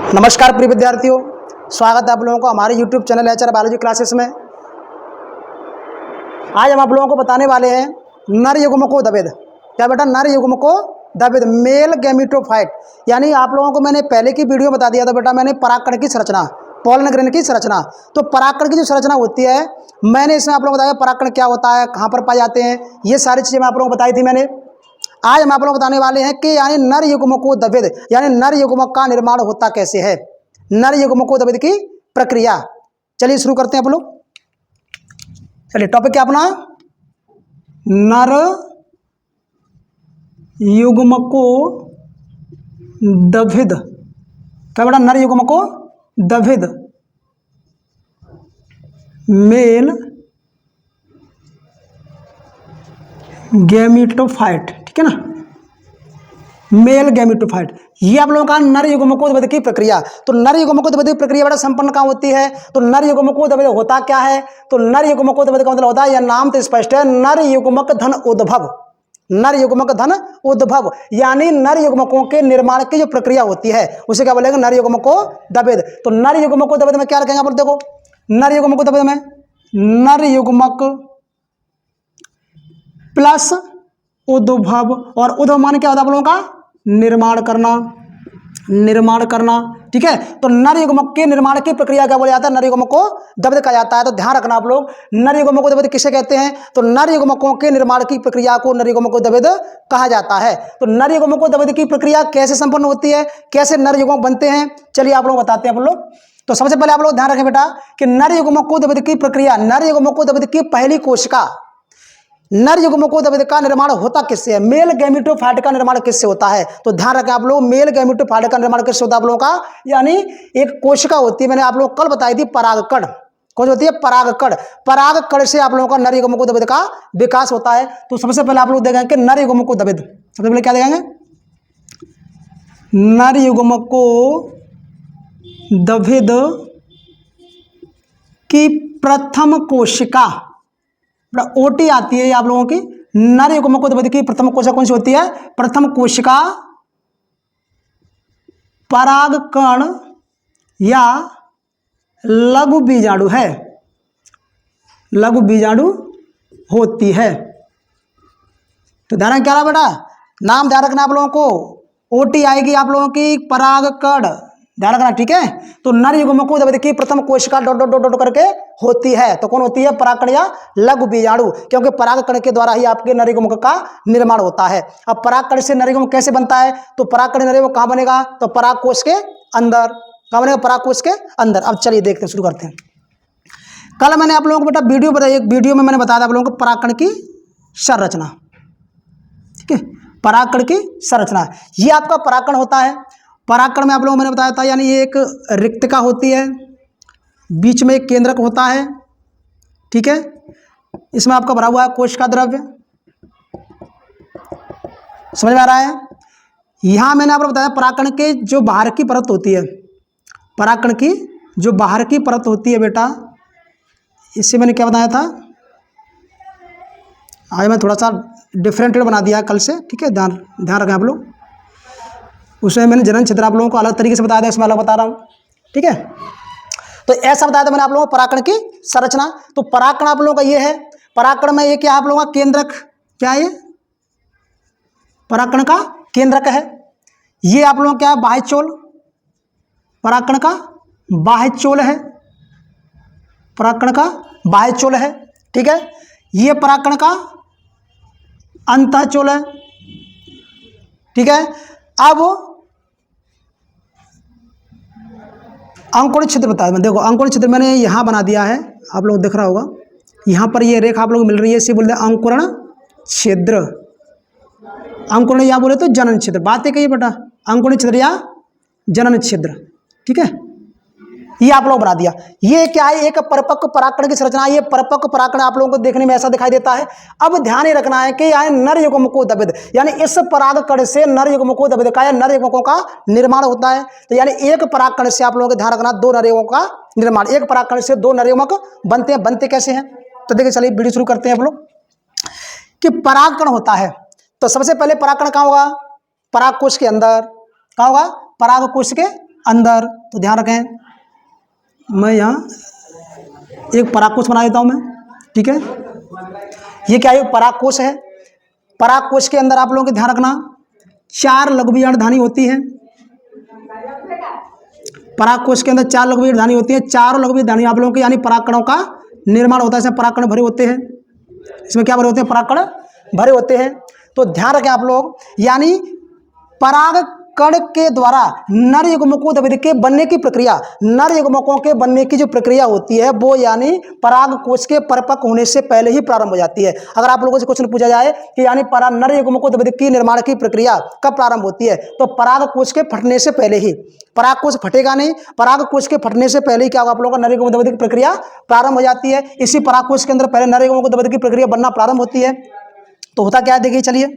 नमस्कार प्रिय विद्यार्थियों, स्वागत है आप लोगों को हमारे YouTube channel HR biology classes में। आज हम आप लोगों को बताने वाले हैं नर युग्मकोद्भिद। क्या बेटा? नर युग्मकोद्भिद, मेल गैमेटोफाइट। यानी आप लोगों को मैंने पहले की वीडियो बता दिया था बेटा, मैंने परागकण की संरचना, पॉलन ग्रेन की संरचना। तो परागकण की जो संरचना होती है, मैंने इसमें आप लोगों को बताया परागकण क्या होता है, कहाँ पर पाए जाते हैं, ये सारी चीज़ें मैं आप लोगों को बताई थी मैंने। आज हम आप लोग बताने वाले हैं कि यानी नर युग्मकोद्भिद यानी नर युग्मक का निर्माण होता कैसे है, नर युग्मकोद्भिद की प्रक्रिया। चलिए शुरू करते हैं आप लोग। चलिए, टॉपिक क्या अपना? नर युग्मकोद्भिद। क्या बेटा? नर युग्मकोद्भिद, मेल गैमेटोफाइट। ठीक है ना, मेल गैमेटोफाइट। ये आप लोगों का नर युग्मकोद्भिद की प्रक्रिया। तो नर युग्मकोद्भिद की प्रक्रिया बड़ा संपन्न कहाँ होती है? तो नर युग्मकोद्भिद होता क्या है? तो नर युग्मकोद्भिद का मतलब होता है, यह नाम तो स्पष्ट है, नर युग्मक धन उद्भव। नर युग्मक धन उद्भव यानी नर युग्मकों के निर्माण की जो प्रक्रिया होती है उसे क्या बोलेंगे? नर युग्मकोद्भिद। तो नर युग्मकोद्भिद में क्या रखेंगे आप लोग? देखो, नर युग्मकोद्भिद में नर युग्मक प्लस उद्भव, और उद्भव मान क्या होता है आप लोगों का? निर्माण करना, निर्माण करना। ठीक है, तो नर युग्मक के निर्माण की प्रक्रिया क्या बोला जाता है? नर युग्मकोद्भिद कहा जाता है। तो ध्यान रखना आप लोग, नर युग्मकोद्भिद किसे कहते हैं? तो नर युग्मकों के निर्माण की प्रक्रिया को नर युग्मकोद्भिद कहा जाता है। तो नर युग्मकोद्भिद की प्रक्रिया कैसे संपन्न होती है, कैसे नर युग्मक बनते हैं, चलिए आप लोग बताते हैं आप लोग। तो सबसे पहले आप लोग ध्यान रखें बेटा कि नर युग्मकोद्भिद की प्रक्रिया, नर युग्मकोद्भिद की पहली कोशिका, नर युग्मकोद्भिद का निर्माण होता किससे है? मेल गैमेटोफाइट का निर्माण किससे होता है? तो ध्यान रखें आप लोग, मेल गैमेटोफाइट का निर्माण किससे होता है आप लोगों का? यानी एक कोशिका होती है, मैंने आप लोग कल बताई थी, परागकण। कौन होती है? परागकण। परागकण से आप लोगों का नर युग्मकोद्भिद का विकास होता है। तो सबसे पहले आप लोग देखेंगे कि नर युग्मकोद्भिद, सबसे पहले क्या देखेंगे? नर युग्मकोद्भिद की प्रथम कोशिका, ओटी आती है आप लोगों की। नर युग्मकोद्भिद की प्रथम कोशिका कौन सी होती है? प्रथम कोशिका परागकण या लघु बीजाणु है, लघु बीजाणु होती है। तो ध्यान क्या रहा बेटा? नाम ध्यान रखना आप लोगों को, ओटी आएगी आप लोगों की परागकण, ध्यान रखना। ठीक है, तो नर युग्मकोद्भिद की प्रथम कोशिका डॉट डॉट डॉट करके होती है। तो कौन होती है? परागकण या लघु बीजाणु, क्योंकि परागकण के द्वारा ही आपके नर युग्मक का निर्माण होता है। अब परागकण से नर युग्मक कैसे बनता है? तो परागकण नर युग्मक कहाँ बनेगा? तो परागकोश के अंदर। कहाँ बनेगा? परागकोश के अंदर। अब चलिए देखते हैं, शुरू करते हैं। कल मैंने आप लोगों को बेटा वीडियो बताई, एक वीडियो में मैंने बताया था आप लोगों को परागकण की संरचना। ठीक है, परागकण की संरचना, ये आपका परागकण होता है। परागकण में आप लोगों को मैंने बताया था, यानी ये एक रिक्तिका होती है, बीच में एक केंद्रक होता है। ठीक है, इसमें आपका भरा हुआ है कोशिका द्रव्य, समझ में आ रहा है? यहां मैंने आपको बताया परागकण के जो बाहर की परत होती है, परागकण की जो बाहर की परत होती है बेटा, इससे मैंने क्या बताया था? आज मैं थोड़ा सा डिफरेंटेड बना दिया कल से। ठीक है, ध्यान रखें आप लोग। उसमें मैंने जनन छिद्र आप लोगों को अलग तरीके से बताया था, इसमें अलग बता रहा हूँ। ठीक है, तो ऐसा बताया था मैंने आप लोगों को परागकण की संरचना। तो परागकण आप लोगों का ये है, परागकण में ये क्या आप लोगों का? केंद्रक। क्या है ये? परागकण का केंद्रक है। ये आप लोगों का क्या है? बाह्यचोल। परागकण का बाह्यचोल है, परागकण का बाह्यचोल है। ठीक है, ये परागकण का अंतःचोल है। ठीक है, अब अंकुरण छिद्र बताया मैं, देखो अंकुरण छिद्र मैंने यहाँ बना दिया है, आप लोग देख रहा होगा, यहाँ पर ये रेखा आप लोग मिल रही है, इसे बोलते हैं अंकुरण छिद्र। अंकुरण या बोले तो जनन छिद्र, बात है कही बेटा, अंकुरण छिद्र या जनन छिद्र। ठीक है, ये आप लोग बना दिया। ये क्या है? एक परिपक्व परागकण की संरचना। ये परिपक्व परागकण आप लोगों को देखने में ऐसा दिखाई देता है। अब ध्यान ही रखना है कि यह नर युग्मकोद्भिद, यानी इस परागकण से नर युग्मकोद्भिद का या नर युग्मकों का निर्माण होता है। तो यानी एक परागकण से आप लोगों को ध्यान रखना, दो नर युग्मकों का निर्माण, एक परागकण से दो नर युग्मक बनते हैं। बनते कैसे हैं? तो देखिए, चलिए वीडियो शुरू करते हैं आप लोग। कि परागकण होता है, तो सबसे पहले परागकण कहाँ होगा? परागकोश के अंदर। कहाँ होगा? परागकोश के अंदर। तो ध्यान रखें, मैं यहाँ एक परागकोश बना देता हूँ मैं, ठीक है। ये क्या है, परागकोश है। परागकोश के अंदर आप लोगों को ध्यान रखना 4 लघु बीजाणुधानी होती है। परागकोश के अंदर 4 लघु बीजाणुधानी होती है। 4 लघु बीजाणुधानी आप लोगों के यानी परागकणों का निर्माण होता है। इसमें परागकण भरे होते हैं, इसमें क्या भरे होते हैं, परागकण भरे होते हैं। तो ध्यान रखें आप लोग, यानी परागकण के द्वारा नर युग्मकों के बनने की प्रक्रिया, नर युग्मकों के बनने की जो प्रक्रिया होती है वो यानी परागकोश के परिपक्व होने से पहले ही प्रारंभ हो जाती है। अगर आप लोगों से क्वेश्चन पूछा जाए कि यानी नर युग्मकों की निर्माण की प्रक्रिया कब प्रारंभ होती है, तो परागकोश के फटने से पहले ही। परागकोश फटेगा नहीं, परागकोश के फटने से पहले ही क्या होगा, आप लोगों का नर युग्मकों की प्रक्रिया प्रारंभ हो जाती है। इसी परागकोश के अंदर पहले नर युग्मकों की प्रक्रिया बनना प्रारंभ होती है। तो होता क्या है, देखिए चलिए,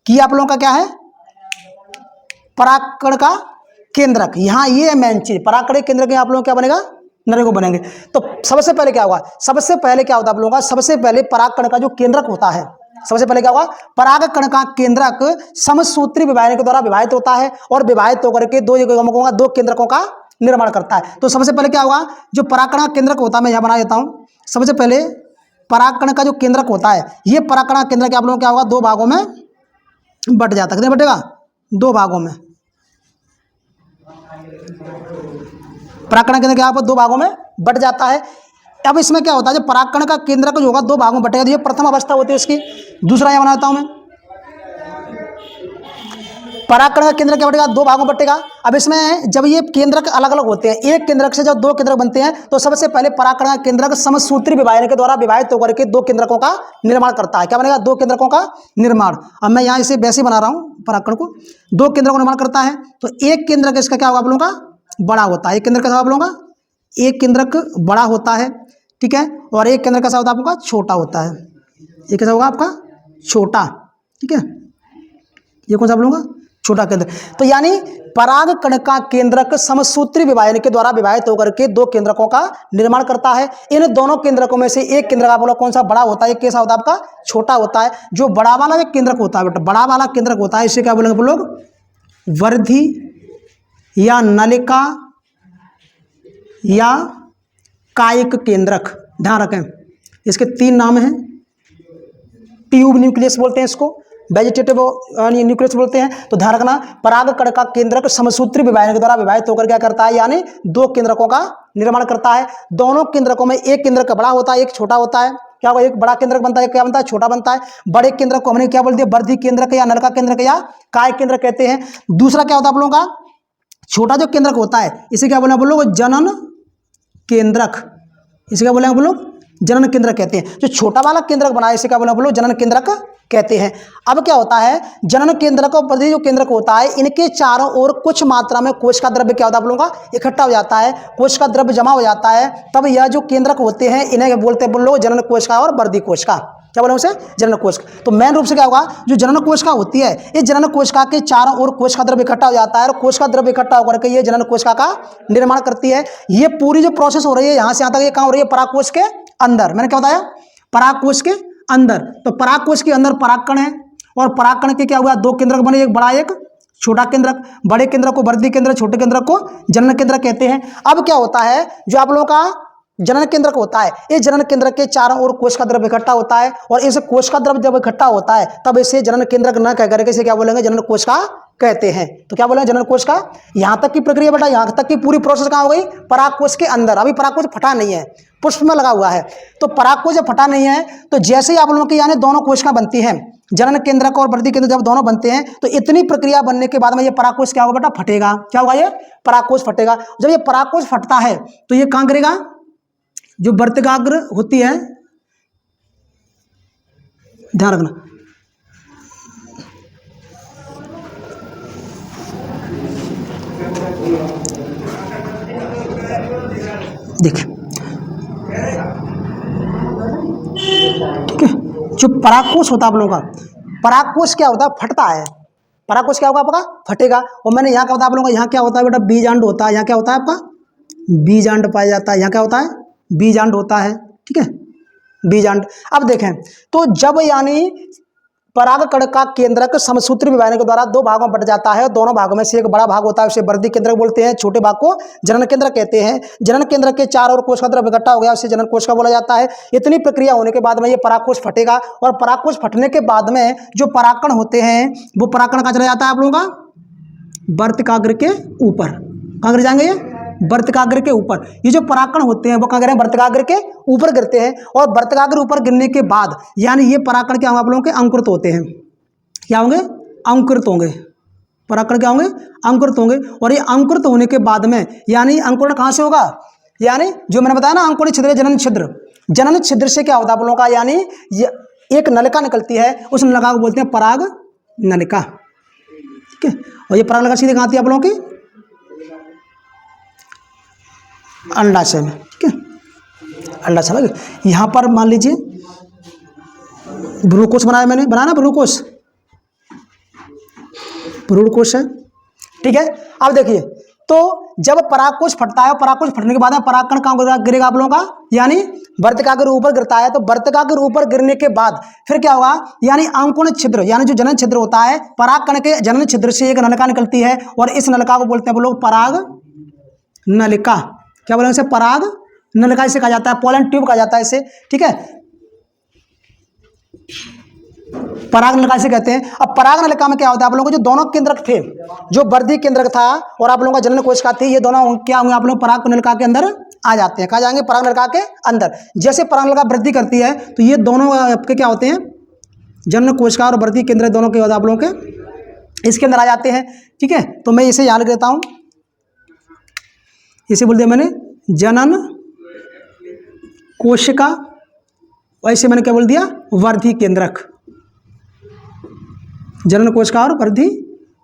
कि आप लोगों का क्या है, परागकण का केंद्रक। यहाँ ये है मेन चीज, परागकण केंद्रक में आप लोगों क्या बनेगा, नर युग्मक बनेंगे। तो सबसे पहले क्या होगा, सबसे पहले क्या होता है आप लोगों का, सबसे पहले परागकण का जो केंद्रक होता है, सबसे पहले क्या होगा, परागकण का केंद्रक समसूत्री विभाजन के द्वारा विभाजित होता है और विभाजित होकर के 2 युग्मकों का 2 केंद्रकों का निर्माण करता है। तो सबसे पहले क्या होगा, जो परागकण का केंद्रक होता है, मैं यहाँ बना देता हूँ। सबसे पहले परागकण का जो केंद्रक होता है, ये परागकण का केंद्रक आप लोगों क्या होगा, 2 भागों में बट जाता है। कितने बटेगा, 2 भागों में। परागकण केंद्र क्या 2 भागों में बट जाता है। अब इसमें क्या होता है, जब परागकण का केंद्रक जो होगा 2 भागों में बटेगा, तो ये प्रथम अवस्था होती है इसकी। दूसरा यहाँ बनाता हूं मैं, परागकण का केंद्र क्या बटेगा, 2 भागों में बटेगा। अब इसमें जब ये केंद्रक अलग अलग होते हैं, एक केंद्रक से जब 2 केंद्रक बनते हैं, तो सबसे पहले परागकण का केंद्रक समसूत्री विभाजन के द्वारा विभाजित होकर के 2 केंद्रकों का निर्माण करता है। क्या बनेगा, 2 केंद्रकों का निर्माण। अब मैं यहाँ इसे वैसे बना रहा हूँ, परागकण को 2 केंद्रकों का निर्माण करता है। तो एक केंद्रक इसका क्या होगा आप लोगों का, बड़ा होता है। एक केंद्र कैसा आप लोगों का, एक केंद्रक बड़ा होता है, ठीक है, और एक केंद्र कैसा होता है आपका, छोटा होता है। ये कैसा होगा आपका, छोटा, ठीक है। ये कौन सा आप लोगों का, छोटा केंद्र। तो यानी परागकण का केंद्रक समसूत्री विभाजन के द्वारा विभाजित होकर के 2 केंद्रकों का निर्माण करता है। इन दोनों केंद्रकों में से एक केंद्रक आप लोग कौन सा, बड़ा होता है, एक कैसा होता है आपका, छोटा होता है। जो बड़ा वाला एक केंद्रक होता है, बेटा बड़ा वाला केंद्रक होता है, इसे क्या बोलेंगे आप लोग, वर्धी या नलिका या कायिक केंद्रक। ध्यान रखें, इसके 3 नाम हैं। ट्यूब न्यूक्लियस बोलते हैं इसको, वेजिटेटिव न्यूक्लियस बोलते हैं। तो ध्यान रखना, परागकण का केंद्रक समसूत्री विभाजन के द्वारा विभाजित होकर क्या करता है, यानी 2 केंद्रकों का निर्माण करता है। दोनों केंद्रकों में एक केंद्रक बड़ा होता है, एक छोटा होता है। क्या होगा, एक बड़ा केंद्रक बनता है, क्या बनता है, छोटा बनता है। बड़े केंद्रक को हमने क्या बोल दिया, वर्धी केंद्रक या नलिका केंद्रक या कायिक केंद्रक कहते हैं। दूसरा क्या होता है आप लोगों का, छोटा जो केंद्रक होता है, इसे क्या बोले आप लोग, जनन केंद्रक। इसे क्या बोले आप लोग, जनन केंद्रक कहते हैं। जो छोटा वाला केंद्रक बना है, इसे क्या बोले आप लोग, जनन केंद्रक कहते हैं। अब क्या होता है, जनन केंद्रक और वर्धी जो केंद्रक होता है, इनके चारों ओर कुछ मात्रा में कोश का द्रव्य क्या होता है आप लोगों का, इकट्ठा हो जाता है। कोश का द्रव्य जमा हो जाता है, तब यह जो केंद्रक होते हैं इन्हें बोलते हैं लोग जनन कोश का और वर्धी कोश का। क्या बोले उसे, जनन कोशिका। तो मेन रूप से क्या होगा, जो जनन कोशिका होती है, ये जनन कोशिका के चारों ओर कोशिका द्रव्य इकट्ठा हो जाता है और कोशिका द्रव्य इकट्ठा होकर के ये जनन कोशिका का निर्माण करती है। ये पूरी जो प्रोसेस हो रही है यहाँ से यहाँ तक, ये कहाँ हो रही है, परागकोश के अंदर। मैंने क्या बताया, परागकोश के अंदर। तो परागकोश के अंदर परागकण है और परागकण के क्या हुआ, 2 केंद्रक बने, एक बड़ा एक छोटा केंद्रक। बड़े केंद्रक को वर्धी केंद्र, छोटे केंद्रक को जनन केंद्रक कहते हैं। अब क्या होता है, जो आप लोगों का जनन केंद्रक होता है, इस जनन केंद्र के चारों ओर कोश का द्रव्य इकट्ठा होता है और इस कोश का द्रव्य जब इकट्ठा होता है तब इसे जनन केंद्रक न कह करके इसे क्या बोलेंगे, जनन कोशिका कहते हैं। तो क्या बोलेंगे, जनन कोशिका। यहां तक की प्रक्रिया बेटा, यहां तक की पूरी प्रोसेस कहां हो गई, परागकोश के अंदर। अभी परागकोश फटा नहीं है, पुष्प में लगा हुआ है। तो परागकोश जब फटा नहीं है, तो जैसे ही आप लोगों की यानी दोनों कोशिका बनती हैं, जनन केंद्रक और वर्धी केंद्र जब दोनों बनते हैं, तो इतनी प्रक्रिया बनने के बाद में ये परागकोश क्या होगा बेटा, फटेगा। क्या होगा, ये परागकोश फटेगा। जब ये परागकोश फटता है तो ये कहां गिरेगा, जो वर्तिकाग्र होती है, ध्यान रखना, देखिए ठीक है। जो परागकोश होता है आप लोगों का, परागकोश क्या होता है, फटता है। परागकोश क्या होगा आपका, फटेगा। और मैंने यहाँ क्या होता है आप लोगों का, यहाँ क्या होता है बेटा, बीजांड होता है। यहाँ क्या होता है आपका, बीजांड पाया जाता है। यहाँ क्या होता है, बीजांड होता है, ठीक है, बीजांड। अब देखें, तो जब यानी परागकण का केंद्रक समसूत्री विभाजन के द्वारा दो भागों में बट जाता है। दोनों भागों में से एक बड़ा भाग होता है, उसे वृद्धि केंद्रक बोलते हैं। छोटे भाग को जनन केंद्रक कहते हैं। जनन केंद्रक के चार ओर कोश का द्रव्य इकट्ठा हो गया, उसे जनन कोश का बोला जाता है। इतनी प्रक्रिया होने के बाद में ये परागकोश फटेगा, और परागकोश फटने के बाद में जो परागकण होते हैं वो परागकण कहाँ चला जाता है आप लोगों का? वर्तिकाग्र के ऊपर। कहाँ गिर जाएंगे? ये वर्तिकाग्र के ऊपर। ये जो परागकण होते हैं वो कहाँ गिरे? वर्तिकाग्र के ऊपर गिरते हैं। और वर्तिकाग्र ऊपर गिरने के बाद यानी ये परागकण क्या होंगे आप लोगों के? अंकुरित होते हैं। क्या होंगे? अंकुरित होंगे। परागकण क्या होंगे? अंकुरित होंगे। और ये अंकुरित होने के बाद में यानी अंकुरण कहाँ से होगा? यानी जो मैंने बताया ना, अंकुरण छिद्र जनन छिद्र। जनन छिद्र से क्या होता है आप लोगों का? यानी एक नलिका निकलती है, उस नलिका को बोलते हैं पराग नलिका। ठीक है। और ये पराग नलिका सीधे कहाँ आती है आप लोगों की? अंडाशय में। ठीक है, अंडाशय लगे। यहाँ पर मान लीजिए भ्रूणकोश बनाया मैंने, बनाया ना भ्रूणकोश, भ्रूणकोश है। ठीक है। अब देखिए, तो जब परागकोश फटता है, परागकोश फटने के बाद में परागकण कहाँ गिरेगा आप लोगों का? यानी वर्तिकाग्र ऊपर गिरता है। तो वर्तिकाग्र ऊपर गिरने के बाद फिर क्या होगा? यानी अंकुरण छिद्र, यानी जो जनन छिद्र होता है, परागकण के जनन छिद्र से एक नलिका निकलती है, और इस नलिका को बोलते हैं वो लोग पराग नलिका। क्या बोलेंगे इसे? पराग नलिका इसे कहा जाता है, पोलन ट्यूब कहा जाता है इसे। ठीक है, पराग नलिका इसे कहते हैं। अब पराग नलिका में क्या होता है आप लोगों को? जो दोनों केंद्रक थे, जो वृद्धि केंद्रक था और आप लोगों का जनन कोशिका थी, ये दोनों क्या होंगे आप लोग? पराग नलिका के अंदर आ जाते हैं। कहा जाएंगे? पराग नलिका के अंदर। जैसे पराग नलिका वृद्धि करती है तो ये दोनों आपके क्या होते हैं? जनन कोशिका और वृद्धि केंद्र दोनों के आप लोगों के इसके अंदर आ जाते हैं। ठीक है, तो मैं इसे याद देता हूँ। इसे बोल दिया मैंने जनन कोशिका, वैसे मैंने क्या बोल दिया? वृद्धि केंद्रक। जनन कोशिका और वृद्धि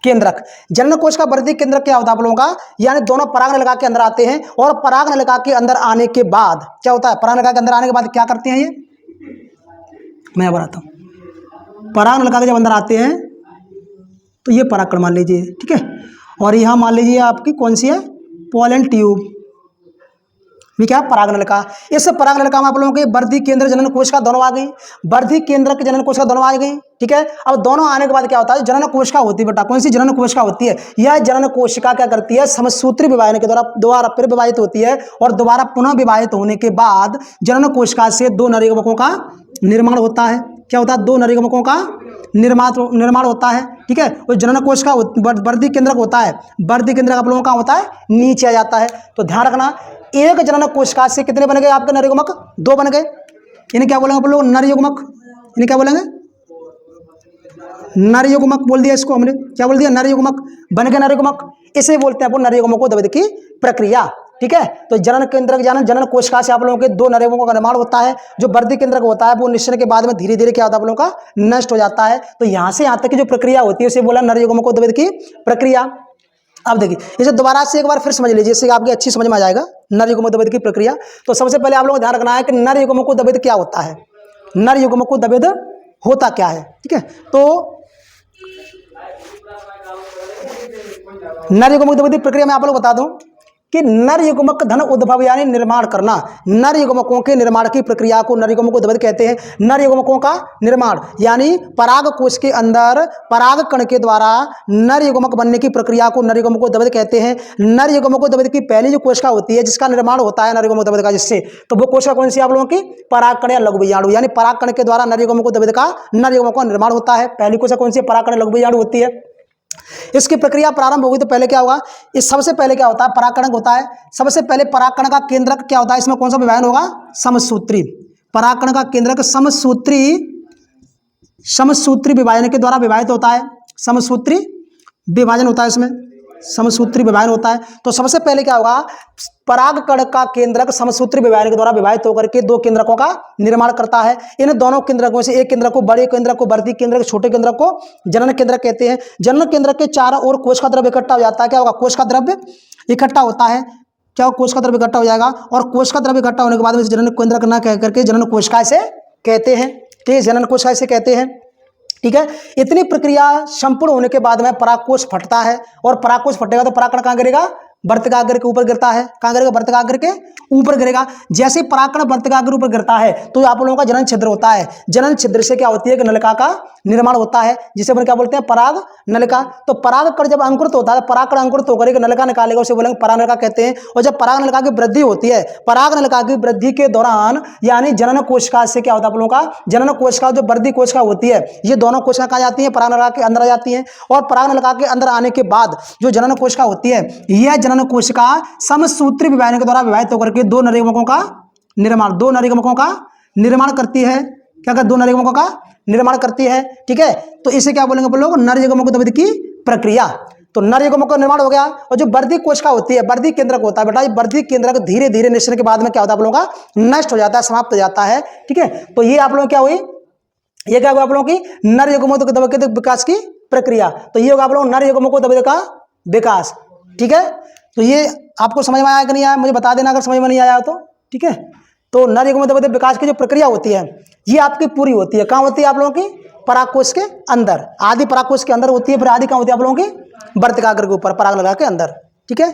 केंद्रक। जनन कोशिका वृद्धि केंद्रक क्या होता है आप लोगों का? यानी दोनों पराग नलिका के अंदर आते हैं, और पराग नलिका के अंदर आने के बाद क्या होता है? पराग नलिका के अंदर आने के बाद क्या करते हैं ये? मैं बताता हूँ। पराग नलिका के जब अंदर आते हैं तो ये परागकण मान लीजिए। ठीक है, और यहाँ मान लीजिए आपकी कौन सी है? Pollen tube. ये क्या? पराग नलिका। इस पराग नलिका में आप लोगों के वृद्धि केंद्र जनन कोशिका दोनों आ गई, वृद्धि केंद्र के जनन कोशिका दोनों आ गई। ठीक है, अब दोनों आने के बाद क्या होता है? जनन कोशिका होती है बेटा। कौन सी जनन कोशिका होती है? यह जनन कोशिका क्या करती है? समसूत्री विभाजन के द्वारा दोबारा फिर विभाजित होती है, और दोबारा पुनः विभाजित होने के बाद जनन कोशिका से दो नरयुग्मकों का निर्माण होता है। क्या होता है? दो नरयुग्मकों का निर्माण होता है। ठीक है, उस जनन कोश का वृद्धि केंद्रक होता है, वृद्धि केंद्रक आप लोगों का होता है नीचे आ जाता है। तो ध्यान रखना, एक जनन कोशिका से कितने बन गए आपके नरयुग्मक? दो बन गए। इन्हें क्या बोलेंगे आप लोग? नरयुग्मक। इन्हें क्या बोलेंगे? नरयुग्मक बोल दिया इसको हमने। क्या बोल दिया? नरयुग्मक। बन गए नरयुग्मक, इसे बोलते हैं अपन नरयुग्मकों द्विविध की प्रक्रिया। ठीक है, तो जनन केंद्रक जनन कोशिका से आप लोगों के दो नरयुग्मकों का निर्माण होता है। जो वृद्धि केंद्रक होता है वो निश्चय के बाद में धीरे धीरे क्या होता है आप लोगों का? नष्ट हो जाता है। तो यहाँ से यहाँ तक की जो प्रक्रिया होती है उसे बोला नरयुग्मकों द्विविध की प्रक्रिया। अब देखिए, इसे दोबारा से एक बार फिर समझ लीजिए, इससे आपकी अच्छी समझ में आ जाएगा नरयुग्मकों द्विविध की प्रक्रिया। तो सबसे पहले आप लोगों को ध्यान रखना है कि नरयुग्मकों द्विविध क्या होता है, नरयुग्मकों द्विविध होता क्या है। ठीक है, तो नरयुग्मक द्विविध प्रक्रिया में आप लोग बता दूं कि नरयुग्मक धन उद्भव यानी निर्माण करना, नरयुग्मकों के निर्माण की प्रक्रिया को नरयुग्मकों द्विविध कहते हैं। नरयुग्मकों का निर्माण यानी पराग कोश के अंदर पराग कण के द्वारा नरयुग्मक बनने की प्रक्रिया को नरयुग्मकों द्विविध कहते हैं। नरयुग्मकों द्विविध की पहली जो कोशिका होती है जिसका निर्माण होता है नरयुग्मकों द्विविध का, जिससे तो वो कोशिका कौन सी आप लोगों की? परागकण या लघुबीजाणु, यानी परागकण के द्वारा नरयुग्मकों द्विविध का नरयुग्मकों का निर्माण होता है। पहली कोशिका कौन सी है? परागकण लघुबीजाणु होती है। इसकी प्रक्रिया प्रारंभ होगी तो पहले क्या होगा? इस सबसे पहले क्या होता है? परागकण होता है। सबसे पहले परागकण का केंद्रक क्या होता है? इसमें कौन सा विभाजन होगा? समसूत्री। परागकण का केंद्रक समसूत्री विभाजन के द्वारा विभाजित होता है। समसूत्री विभाजन होता है, इसमें समसूत्री विभाजन होता है। तो सबसे पहले क्या होगा? परागकण का केंद्रक समसूत्री विभाजन के द्वारा विभाजित होकर के दो केंद्रकों का निर्माण करता है। इन दोनों केंद्रकों से एक केंद्रक को बड़े केंद्रक को वृद्धि केंद्रक, छोटे केंद्रक को जनन केंद्रक कहते हैं। जनन केंद्रक के चारों ओर कोश का द्रव्य इकट्ठा हो जाता है। क्या होगा? कोश का द्रव्य इकट्ठा होता है। क्या होगा? कोश का द्रव्य इकट्ठा हो जाएगा, और कोश का द्रव्य इकट्ठा होने के बाद में जनन केंद्रक ना कह करके जनन कोशिका से कहते हैं। ठीक है, जनन कोशिका से कहते हैं। ठीक है, इतनी प्रक्रिया संपूर्ण होने के बाद में परागकोश फटता है, और परागकोश फटेगा तो परागकण कहाँ गिरेगा? वर्तिकाग्र के ऊपर गिरता है। कहाँ गिरेगा? वर्तिकाग्र के ऊपर गिरेगा। जैसे परागकण वर्तिकाग्र ऊपर गिरता है तो आप लोगों का जनन छिद्र होता है। जनन छिद्र से क्या होती है कि नलिका का निर्माण होता है, जिसे अपन क्या बोलते हैं? पराग नलिका। तो परागकण जब अंकुरित होता है, परागकण अंकुरित होकर एक नलिका निकालेगा, उसे बोलेंगे पराग नलिका कहते हैं। और जब पराग नलिका की वृद्धि होती है, पराग नलिका की वृद्धि के दौरान यानी जनन कोशिका से क्या होता है आप लोगों का? जनन कोशिका जो वृद्धि कोशिका होती है, ये दोनों कोशिका कहाँ जाती है? पराग नलिका के अंदर आ जाती है। और पराग नलिका के अंदर आने के बाद जो जनन कोशिका होती है, यह जनन कोशिका समसूत्री विभाजन के द्वारा विभाजित होकर के दो नरयुग्मकों का निर्माण करती है। क्या कर? दो नरयुग्मकों का निर्माण करती है। ठीक है, तो इसे क्या बोलेंगे अपन लोग? नरयुग्मक द्विविध की प्रक्रिया। तो नरयुग्मक का निर्माण हो गया। और जो वर्धी कोशिका होती है, वर्धी केंद्रक होता है बेटा, ये वर्धी केंद्रक धीरे धीरे निश्चलन के बाद में क्या होता है आप लोगों का? नष्ट हो जाता है, समाप्त हो जाता है। ठीक है, तो ये आप लोग क्या हुई? ये क्या होगा आप लोगों की? नरयुग्मक द्विविध विकास की प्रक्रिया। तो ये होगा आप लोग नरयुग्मक द्विविध का विकास। ठीक है, तो ये आपको समझ में आया कि नहीं आया? मुझे बता देना अगर समझ में नहीं आया तो। ठीक है, तो नरयुग्मक द्विविध विकास की जो प्रक्रिया होती है ये आपकी पूरी होती है। कहाँ होती है आप लोगों की? परागकोश के अंदर। आदि परागकोश के अंदर होती है, फिर आदि कहाँ होती है आप लोगों की? वर्तिकाग्र के ऊपर, पराग नलिका के अंदर। ठीक है,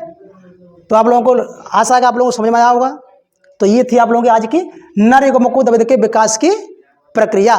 तो आप लोगों को आशा है कि आप लोगों को समझ में आया होगा। तो ये थी आप लोगों की आज की नरयुग्मक द्विविध के विकास की प्रक्रिया।